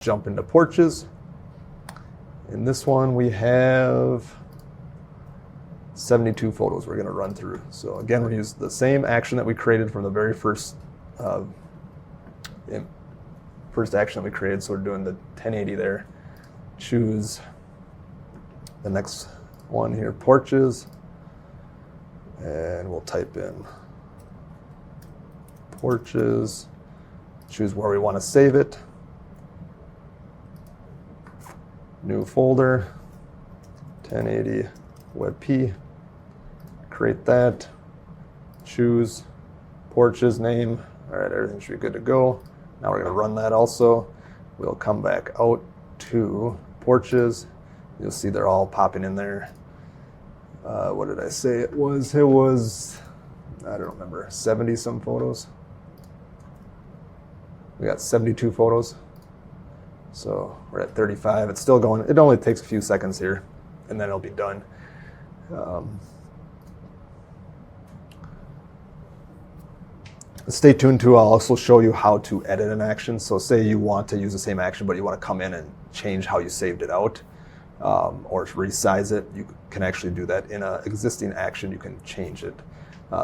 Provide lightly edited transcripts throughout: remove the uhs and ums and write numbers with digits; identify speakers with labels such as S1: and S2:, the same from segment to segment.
S1: Jump into Porches. In this one we have 72 photos we're going to run through. So again, we're going to use the same action that we created from the very first action that we created. So we're doing the 1080 there. Choose the next one here, Porches, and we'll type in Porches, choose where we want to save it. New folder, 1080 WebP, create that, choose Porches name. All right, everything should be good to go. Now we're going to run that also. We'll come back out to Porches. You'll see they're all popping in there. What did I say it was? It was, I don't remember, 70 some photos. We got 72 photos. So we're at 35. It's still going. It only takes a few seconds here, and then it'll be done. Stay tuned too. I'll also show you how to edit an action. So say you want to use the same action, but you want to come in and change how you saved it out, or resize it. You can actually do that in an existing action. You can change it.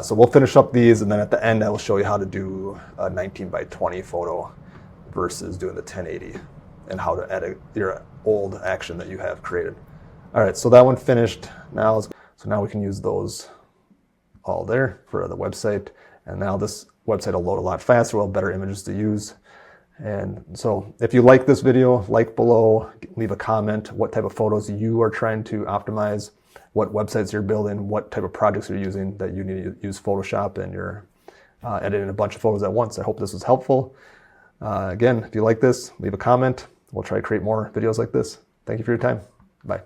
S1: So we'll finish up these, and then at the end I will show you how to do a 19 by 20 photo versus doing the 1080. And how to edit your old action that you have created. All right, so that one finished. Now we can use those all there for the website. And now this website will load a lot faster. We'll have better images to use. And so if you like this video, like below, leave a comment what type of photos you are trying to optimize, what websites you're building, what type of projects you're using that you need to use Photoshop, and you're editing a bunch of photos at once. I hope this was helpful. Again, if you like this, leave a comment. We'll try to create more videos like this. Thank you for your time. Bye.